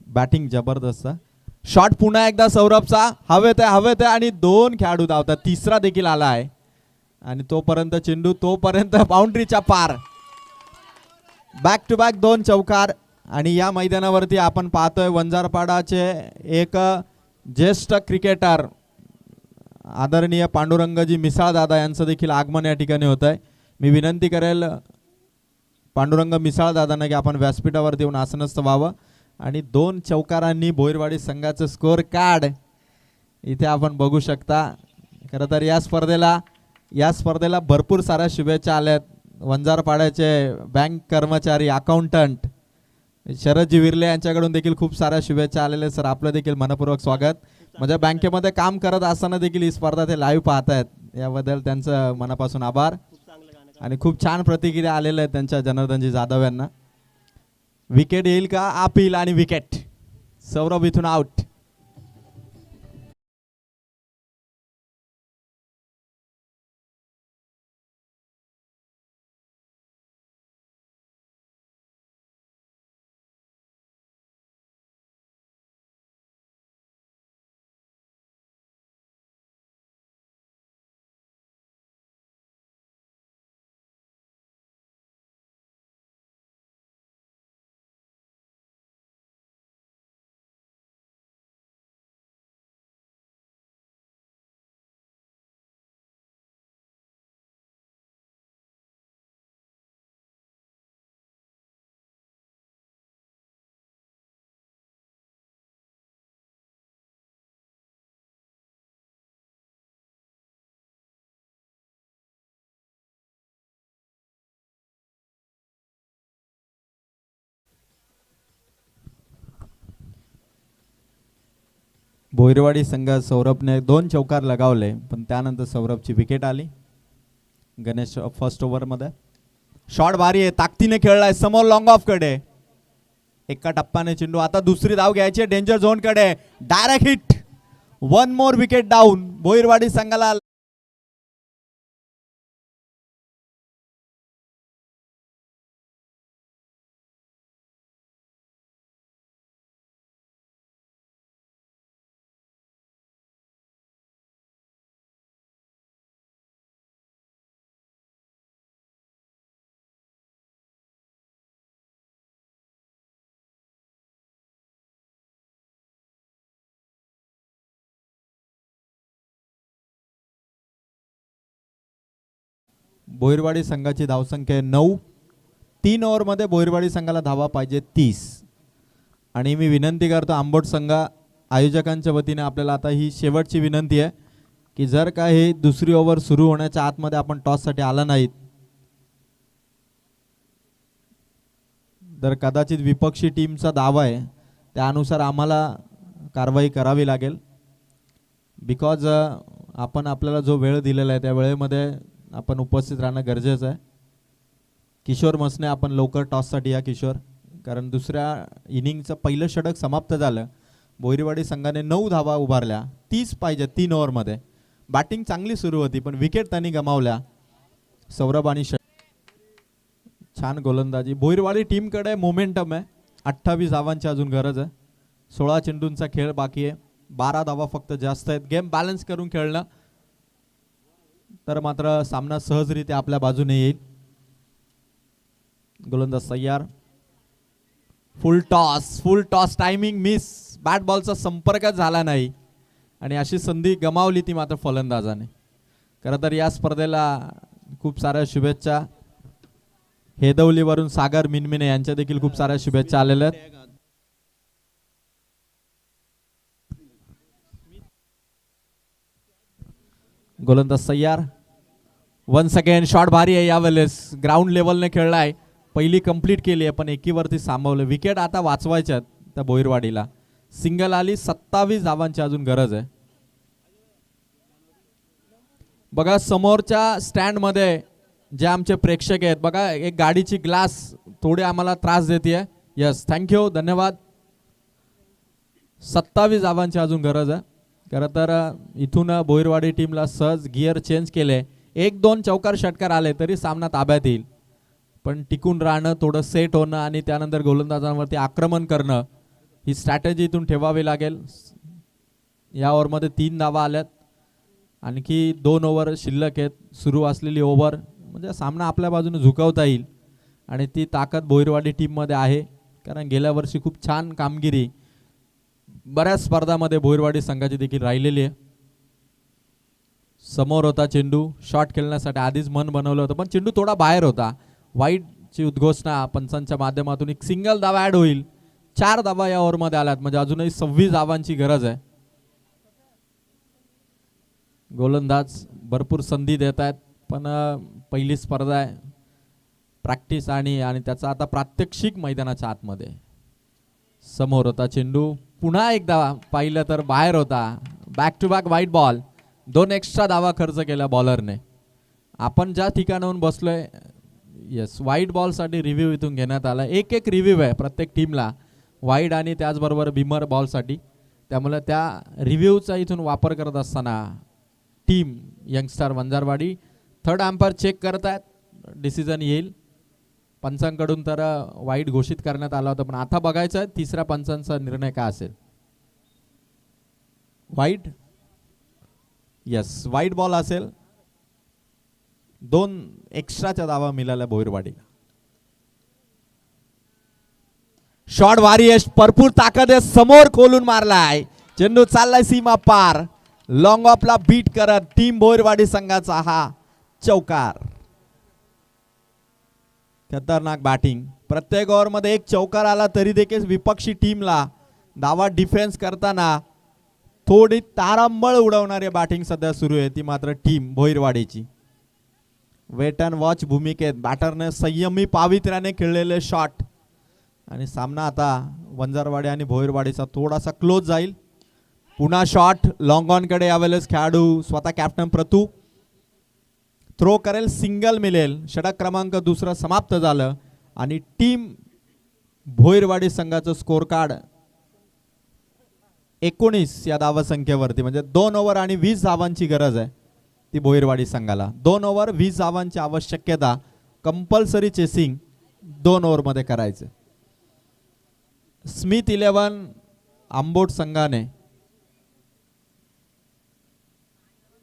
बॅटिंग जबरदस्त. शॉट पुन्हा एकदा सौरभचा हवेत आहे आणि 2 खेळाडू धावतात. तिसरा देखील आला आहे आणि तोपर्यंत चेंडू बाउंड्रीच्या पार. बॅक टू बॅक 2 चौकार आणि या मैदानावरती आपण पाहतोय वंजारपाडाचे एक ज्येष्ठ क्रिकेटर आदरणीय पांडुरंगजी मिसाळ दादा यांचं देखील आगमन या ठिकाणी होत आहे. मी विनंती करेल पांडुरंग मिसाळ दादांना की आपण व्यासपीठावरती येऊन आसनस्थ व्हावं आणि 2 चौकारांनी भोईरवाडी संघाचं स्कोअर कार्ड इथे आपण बघू शकता. खरं तर या स्पर्धेला भरपूर साऱ्या शुभेच्छा आल्यात. वंजारपाड्याचे बँक कर्मचारी अकाउंटंट शरदजी विर्ले यांच्याकडून देखील खूप साऱ्या शुभेच्छा आलेल्या. सर आपलं देखील मनपूर्वक स्वागत. म्हणजे बँकेमध्ये काम करत असताना देखील ही स्पर्धा ते लाईव्ह पाहतायत, याबद्दल त्यांचं मनापासून आभार. आणि खूप छान प्रतिक्रिया आलेल्या आहेत त्यांच्या जनार्दनजी जाधव यांना. विकेट येईल का? आप येईल आणि विकेट. सौरभ इथून आउट. भोईरवाडी संघात सौरभने 2 चौकार लगावले, पण त्यानंतर सौरभची विकेट आली. गणेश फर्स्ट ओव्हरमध्ये शॉट भारी आहे, ताकदीने खेळलाय समोर लॉंग ऑफ कडे. एका टप्प्याने चेंडू. आता दुसरी धाव घ्यायची डेंजर झोन कडे. Direct hit. 1 more wicket down. Bhoirwadi संघाला भोईरवाडी संघाची धावसंख्या 9. 3 ओव्हरमध्ये भोईरवाडी संघाला धावा पाहिजे 30. आणि मी विनंती करतो आंबोट संघ आयोजकांच्या वतीने आपल्याला आता ही शेवटची विनंती आहे की जर का हे दुसरी ओव्हर सुरू होण्याच्या आतमध्ये आपण टॉससाठी आला नाहीत तर कदाचित विपक्षी टीमचा दावा आहे त्यानुसार आम्हाला कारवाई करावी लागेल. बिकॉज आपण आपल्याला जो वेळ दिलेला आहे त्या वेळेमध्ये आपण उपस्थित राहणं गरजेचं आहे. किशोर मसने आपण लवकर टॉससाठी या किशोर, कारण दुसऱ्या इनिंगचं पहिलं षटक समाप्त झालं. भोईरवाडी संघाने 9 धावा उभारल्या. 30 पाहिजे 3 ओव्हरमध्ये. बॅटिंग चांगली सुरू होती पण विकेट त्यांनी गमावल्या. सौरभ आणि छान गोलंदाजी. भोईरवाडी टीमकडे मोमेंटम आहे. 28 धावांची अजून गरज आहे. 16 चेंडूंचा खेळ बाकी आहे. 12 धावा फक्त जास्त आहेत. गेम बॅलन्स करून खेळणं तर मात्र सामना सहजरित्या आपल्या बाजूने येईल. गोलंदाज तयार. फुल टॉस टायमिंग मिस. बॅट बॉलचा संपर्कच झाला नाही आणि अशी संधी गमावली ती मात्र फलंदाजाने. खरं तर या स्पर्धेला खूप साऱ्या शुभेच्छा. हेदवलीवरून सागर मिनमिने यांच्या देखील खूप साऱ्या शुभेच्छा आलेल्या आहेत. गोलंदाज तयार. वन्स अगेन शॉट भारी आहे. यावेळेस ग्राउंड लेवलने खेळलाय. पहिली कंप्लीट केली आहे पण एकीवरती थांबवलं. विकेट आता वाचवायच्यात त्या भोईरवाडीला. सिंगल आली. 27 धावांची अजून गरज आहे. बघा समोरच्या स्टँड मध्ये जे आमचे प्रेक्षक आहेत बघा एक गाडीची ग्लास थोडी आम्हाला त्रास देते. यस थँक्यू धन्यवाद. 27 धावांची अजून गरज आहे. खरं तर इथून भोईरवाडी टीमला सहज गिअर चेंज केले. 1-2 चौकार षटकार आले तरी सामना ताब्यात येईल, पण टिकून राहणं थोडं सेट होणं आणि त्यानंतर गोलंदाजांवरती आक्रमण करणं ही स्ट्रॅटेजी इथून ठेवावी लागेल. या ओव्हरमध्ये 3 धावा आल्यात. आणखी 2 ओव्हर शिल्लक आहेत. सुरू असलेली ओव्हर म्हणजे सामना आपल्या बाजूने झुकवता येईल आणि ती ताकद भोईरवाडी टीममध्ये आहे. कारण गेल्या वर्षी खूप छान कामगिरी बऱ्याच स्पर्धामध्ये भोईरवाडी संघाची देखील राहिलेली आहे. समोर होता चेंडू, शॉट खेळण्यासाठी आधीच मन बनवलं होतं, पण चेंडू थोडा बाहेर होता. वाईटची उद्घोषणा पंचांच्या माध्यमातून. एक सिंगल धावा ऍड होईल. 4 धावा या ओव्हरमध्ये आल्यात, म्हणजे अजूनही 26 धावांची गरज आहे. गोलंदाज भरपूर संधी देत आहेत, पण पहिली स्पर्धा आहे, प्रॅक्टिस आणि त्याचा आता प्रात्यक्षिक मैदानाच्या आतमध्ये. समोर होता चेंडू, पुन्हा एकदा पाहिलं तर बाहेर होता. Back to back wide ball. 2 extra धावा खर्च केला बॉलरने. आपण ज्या ठिकाणाहून बसलोय, येस, व्हाईट बॉलसाठी रिव्ह्यू इथून घेण्यात आला. एक रिव्ह्यू आहे प्रत्येक टीमला, वाईड आणि त्याचबरोबर बिमर बॉलसाठी. त्यामुळे त्या रिव्ह्यूचा इथून वापर करत असताना team Youngstar Vanjarwadi third umpire check करत आहेत. डिसिजन येईल पंचांकडून, तर वाईट घोषित करण्यात आला होता, पण आता बघायचं आहे तिसऱ्या पंचांचा निर्णय काय असेल. वाईट, यस, वाईट बॉल असेल. 2 एक्स्ट्राच्या धावा मिळाल्या भोईरवाडीला. शॉट भारी आहे, भरपूर ताकद आहे, समोर खोलून मारलाय चेंडू, चाललाय सीमा पार. लॉंग ऑफला बीट करत टीम भोईरवाडी संघाचा हा चौकार. खतरनाक बॅटिंग. प्रत्येक ओव्हरमध्ये एक चौकार आला तरी देखील विपक्षी टीमला धावा डिफेन्स करताना थोडी तारांबळ उडवणारी बॅटिंग सध्या सुरू आहे, ती मात्र टीम भोईरवाडीची. वेट अँड वॉच भूमिकेत बॅटरने संयमी पावित्र्याने खेळलेले शॉट, आणि सामना आता वंजारवाडी आणि भोईरवाडीचा थोडासा क्लोज जाईल. पुन्हा शॉट लॉंग ऑन कडे यावेळेस खेळाडू स्वतः कॅप्टन प्रतू थ्रो करेल, सिंगल मिळेल. षटक क्रमांक 2 समाप्त झालं आणि टीम भोईरवाडी संघाचं स्कोर कार्ड 19 या धावसंख्येवरती, म्हणजे 2 ओव्हर आणि 20 धावांची गरज आहे ती भोईरवाडी संघाला. 2 ओव्हर 20 धावांची आवश्यकता, कंपल्सरी चेसिंग 2 ओव्हरमध्ये करायचे. स्मिथ 11 आंबोट संघाने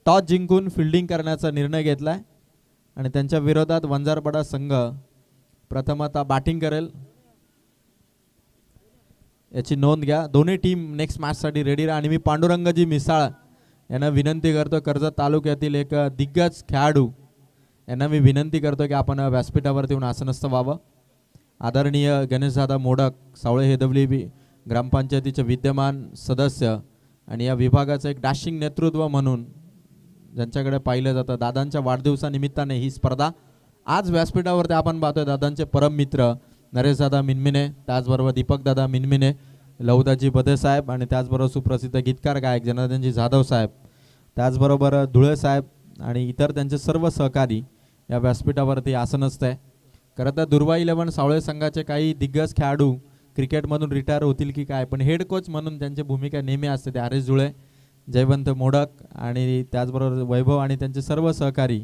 टॉस जिंकून फिल्डिंग करण्याचा निर्णय घेतलाय आणि त्यांच्या विरोधात वंजारपाडा संघ प्रथमतः बॅटिंग करेल, याची नोंद घ्या. दोन्ही टीम नेक्स्ट मॅचसाठी रेडी राहा. आणि मी पांडुरंगजी मिसाळ यांना विनंती करतो, कर्जत तालुक्यातील एक दिग्गज खेळाडू यांना मी विनंती करतो की आपण व्यासपीठावरती येऊन आसनस्थ व्हावं. आदरणीय गणेशदादा मोडक, सावळे हेदवली ग्रामपंचायतीचे विद्यमान सदस्य आणि या विभागाचं एक डॅशिंग नेतृत्व म्हणून ज्यांच्याकडे पाहिलं जातं, दादांच्या वाढदिवसानिमित्ताने ही स्पर्धा आज व्यासपीठावरती आपण पाहतोय. दादांचे परम मित्र नरेशदादा मिनमिने, त्याचबरोबर दीपकदादा मिनमिने, लहुदाजी बदे साहेब आणि त्याचबरोबर सुप्रसिद्ध गीतकार गायक जनार्दनजी जाधव साहेब, त्याचबरोबर धुळे साहेब आणि इतर त्यांचे सर्व सहकारी या व्यासपीठावरती आसनस्थ आहे. खरं तर दुर्वा 11 सावळे संघाचे काही दिग्गज खेळाडू क्रिकेटमधून रिटायर होतील की काय, पण हेड कोच म्हणून त्यांची भूमिका नेहमी असते. ते आर एस धुळे, जयवंत मोडक आणि त्याचबरोबर वैभव आणि त्यांचे सर्व सहकारी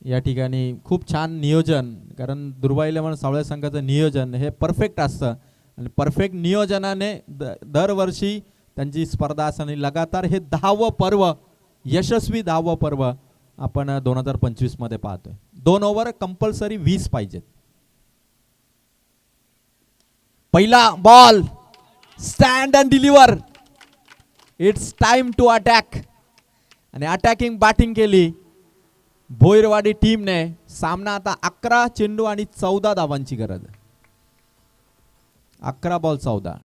या ठिकाणी. खूप छान नियोजन, कारण दुर्वा 11 सावळे संघाचं नियोजन हे परफेक्ट असतं आणि परफेक्ट नियोजनाने दरवर्षी त्यांची स्पर्धा असताना लगातार हे 10वं पर्व, यशस्वी 10वं पर्व आपण 2025 मध्ये पाहतोय. 2 ओव्हर कंपल्सरी 20 पाहिजेत. पहिला ball, stand and deliver. It's time to attack. आणि अटॅकिंग बॅटिंग केली भोईरवाडी टीमने. सामना आता 11 चेंडू आणि 14 धावांची गरज आहे. 11 बॉल 14.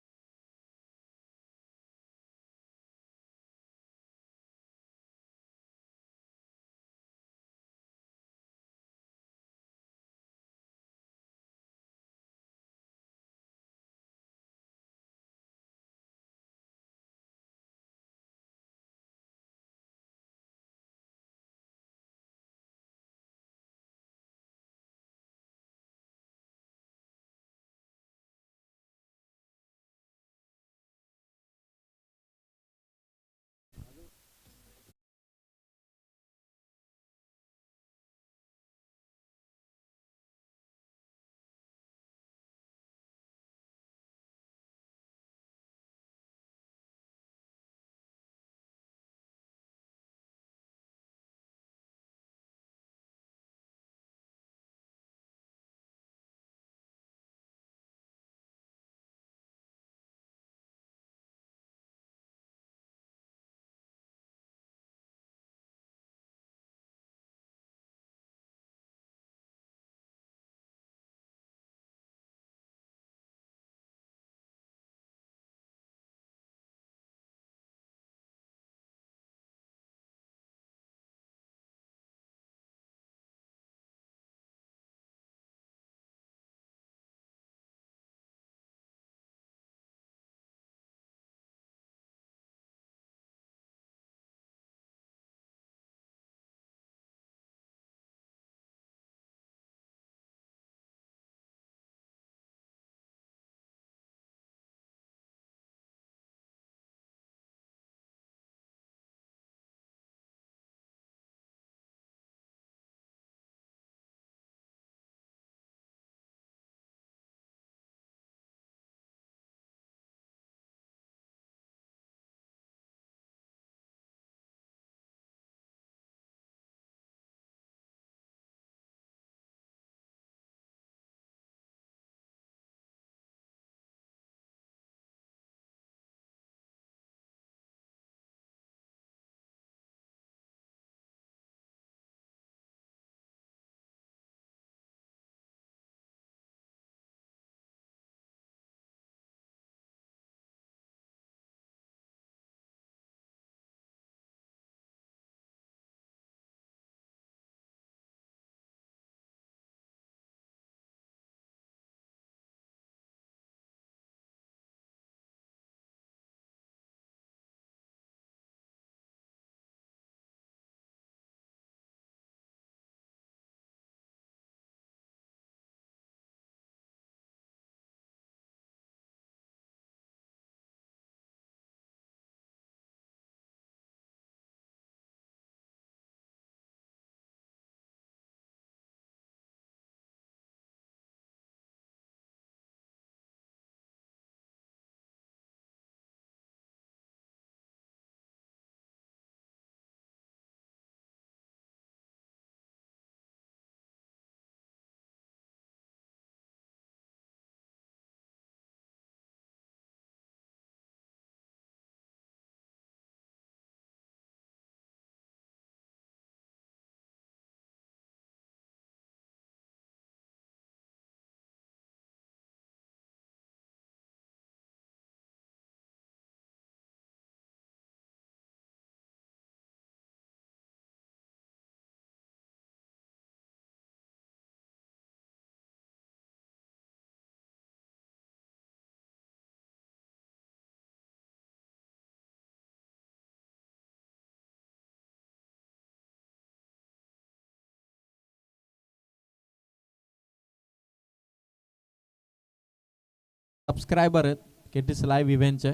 सबस्क्रायबर आहेत KTC लाईव्ह इव्हेंटचे,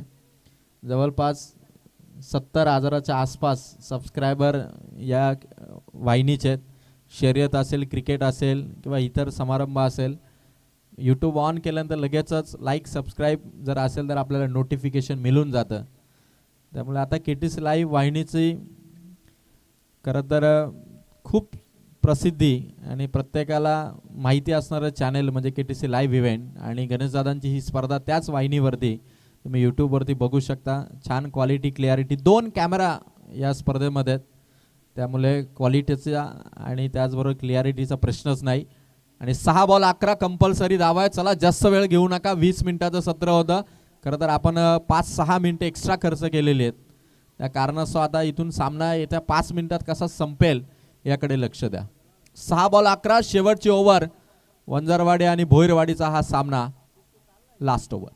जवळपास 70,000च्या आसपास सबस्क्रायबर या वाहिनीचे आहेत. शर्यत असेल, क्रिकेट असेल किंवा इतर समारंभ असेल, यूट्यूब ऑन केल्यानंतर लगेचच लाईक सबस्क्राईब जर असेल तर आपल्याला नोटिफिकेशन मिळून जातं. त्यामुळे आता KTC लाईव्ह वाहिनीची खरं तर खूप प्रसिद्धी आणि प्रत्येकाला माहिती असणारं चॅनेल म्हणजे KTC लाईव्ह इव्हेंट. आणि गणेशदादांची ही स्पर्धा त्याच वाहिनीवरती तुम्ही यूट्यूबवरती बघू शकता. छान क्वालिटी, क्लिअरिटी, 2 कॅमेरा या स्पर्धेमध्ये आहेत, त्यामुळे क्वालिटीचा आणि त्याचबरोबर क्लिअरिटीचा प्रश्नच नाही. आणि 6 बॉल 11 कंपल्सरी धावा आहे. चला जास्त वेळ घेऊ नका, 20 मिनिटाचं सत्र होतं. खरं तर आपण 5-6 मिनिटं एक्स्ट्रा खर्च केलेले आहेत, त्या कारणास्तव आता इथून सामना येत्या 5 मिनिटात कसा संपेल याकडे लक्ष द्या. 6 बॉल 11 शेवटची ओव्हर. वंजारवाडी आणि भोईरवाडीचा हा सामना लास्ट ओव्हर.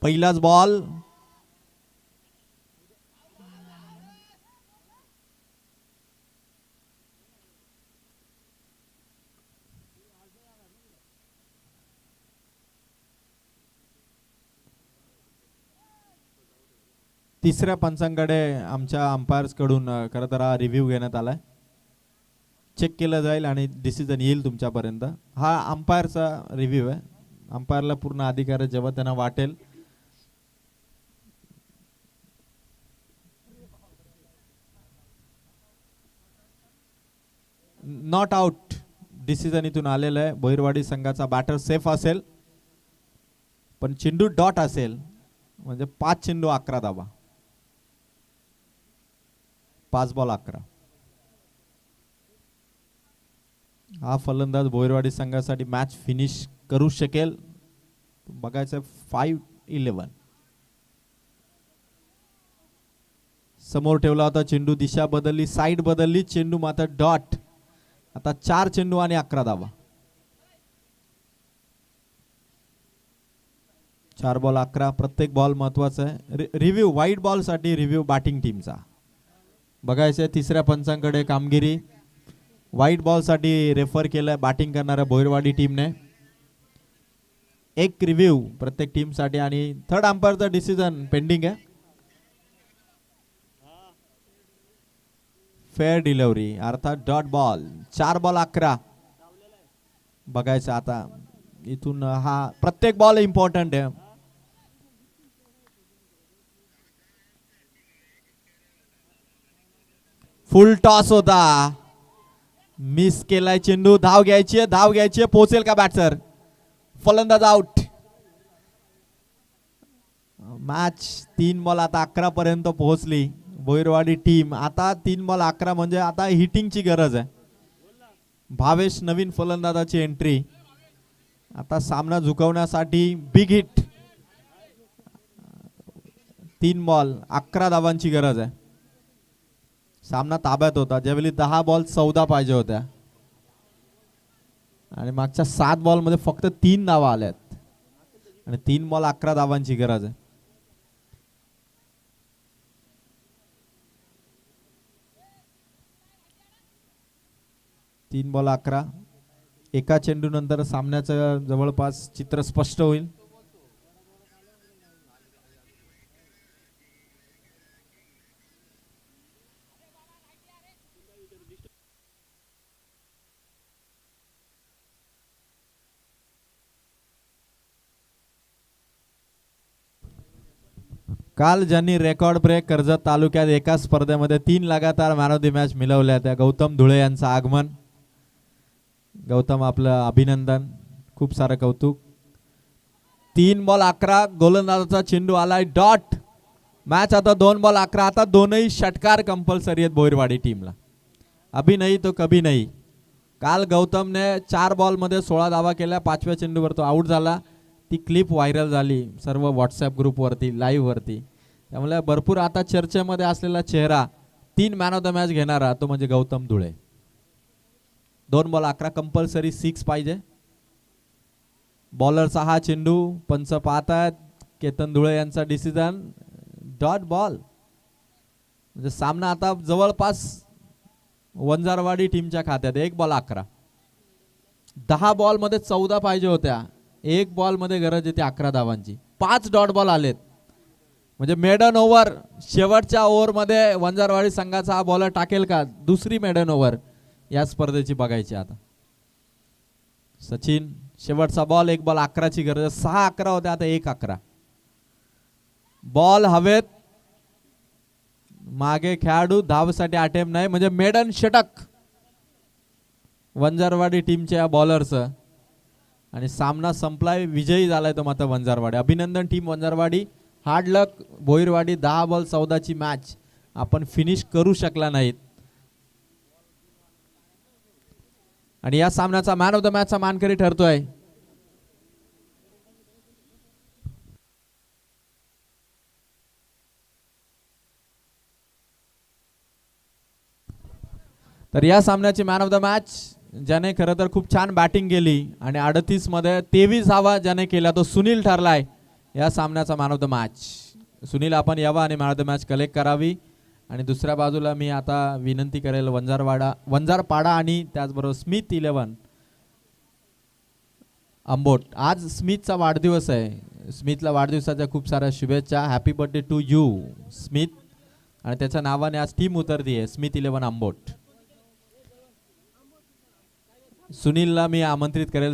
पहिलाच बॉल. तिसऱ्या पंचांकडे आमच्या अंपायर्स कडून खरं तर हा रिव्ह्यू घेण्यात आलाय, चेक केलं जाईल आणि डिसिजन येईल तुमच्यापर्यंत. हा अंपायरचा रिव्ह्यू आहे. अंपायरला पूर्ण अधिकार आहे, जेव्हा त्यांना वाटेल नॉट आउट डिसिजन इथून आलेलं आहे. भोईरवाडी संघाचा बॅटर सेफ असेल, पण चेंडू डॉट असेल म्हणजे 5 चेंडू 11 धावा. 5 बॉल 11. हा फलंदाज भोईरवाडी संघासाठी मॅच फिनिश करू शकेल, बघायचं. 5-11 समोर ठेवला होता चेंडू, दिशा बदलली, साईड बदलली, चेंडू मात्र डॉट. आता 4 चेंडू आणि 11 धावा. 4 बॉल 11. प्रत्येक बॉल महत्वाचा आहे. रिव्ह्यू व्हाईट बॉल साठी रिव्ह्यू बॅटिंग टीमचा बघायचं. तिसऱ्या पंचांकडे कामगिरी. व्हाईट बॉल साठी रेफर केलंय बॅटिंग करणाऱ्या भोईरवाडी टीमने. एक रिव्ह्यू प्रत्येक टीम साठी आणि थर्ड अंपायरचा डिसिजन पेंडिंग आहे. फेअर डिलिव्हरी अर्थात डॉट बॉल. 4 बॉल 11 बघायचं. आता इथून हा प्रत्येक बॉल इम्पॉर्टंट आहे. फुल टॉस होता, मिस केलाय चेंडू. धाव घ्यायची, धाव घ्यायची, पोहोचेल का बॅट्सर? फलंदाज आउट. मॅच 3 बॉल आता 11 पर्यंत पोहोचली भोईरवाडी टीम. आता 3 बॉल 11 म्हणजे आता हिटिंगची गरज आहे. भावेश नवीन फलंदाजाची एंट्री. आता सामना झुकवण्यासाठी बिग हिट. 3 बॉल 11 धावांची गरज आहे. सामना ताब्यात होता, ज्यावेळी 10 बॉल 14 पाहिजे होत्या आणि मागच्या 7 बॉल मध्ये फक्त 3 धावा आल्यात आणि 3 बॉल 11 धावांची गरज आहे. तीन बॉल 11. एका चेंडू नंतर सामन्याचं जवळपास चित्र स्पष्ट होईल. काल ज्यांनी रेकॉर्ड ब्रेक कर्जत तालुक्यात एका स्पर्धेमध्ये 3 लगातार मॅन ऑफ द मॅच मिळवल्या त्या गौतम धुळे यांचं आगमन. गौतम आपलं अभिनंदन, खूप सारं कौतुक. 3 बॉल 11 गोलंदाजाचा चेंडू आलाय डॉट. मॅच आता 2 बॉल 11. आता दोनही षटकार कंपल्सरी आहेत भोईरवाडी टीमला. अभी नाही तो कभी नाही. काल गौतमने 4 बॉल मध्ये 16 धावा केल्या. 5व्या चेंडूवर तो आउट झाला. ती क्लिप व्हायरल झाली सर्व व्हॉट्सअप ग्रुपवरती, लाईव्ह वरती. त्यामुळे भरपूर आता चर्चेमध्ये असलेला चेहरा 3 मॅन ऑफ द मॅच घेणारा तो म्हणजे गौतम धुळे. 2 बॉल 11 कंपल्सरी 6 पाहिजे. बॉलरचा हा चेंडू पंच पाहतात. केतन धुळे यांचा डिसिजन डॉट बॉल. म्हणजे सामना आता जवळपास वंजारवाडी टीमच्या खात्यात. 1 बॉल 11. 10 बॉल मध्ये 14 पाहिजे होत्या. एक बॉल मध्ये गरज येते 11 धावांची. 5 डॉट बॉल आलेत. म्हणजे मेडन ओव्हर शेवटच्या ओव्हरमध्ये वंजारवाडी संघाचा हा बॉलर टाकेल का? दुसरी मेडन ओव्हर या स्पर्धेची बघायची आता. सचिन शेवटचा बॉल, एक बॉल 11ची गरज. 6-11 होते, आता 1-11. बॉल हवेत, मागे खेळाडू, धावसाठी अटेम्प्ट नाही. म्हणजे मेडन षटक वंजारवाडी टीमच्या या बॉलरचं. आणि सामना संपलाय, विजयी झालाय तो मात्र वंजारवाडी. अभिनंदन टीम वंजारवाडी. हार्ड लक भोईरवाडी. 10 बॉल 14ची मॅच आपण फिनिश करू शकला नाहीत. आणि या सामन्याचा मॅन ऑफ द मॅचचा मानकरी ठरतोय तर या सामन्याची मॅन ऑफ द मॅच ज्याने खरं तर खूप छान बॅटिंग केली आणि 38 मध्ये 23 धावा ज्याने केल्या तो सुनील ठरलाय या सामन्याचा man of the match. Sunil आपण यावा आणि man of the match collect करावी. आणि दुसऱ्या बाजूला मी आता विनंती करेल वंजारपाडा आणि त्याचबरोबर स्मिथ 11 अंबोट. आज स्मिथचा वाढदिवस आहे. स्मिथला वाढदिवसाच्या खूप साऱ्या शुभेच्छा. Happy birthday to you Smith. आणि त्याच्या नावाने आज टीम उतरती आहे स्मिथ 11 अंबोट. सुनीलला मी आमंत्रित करेल.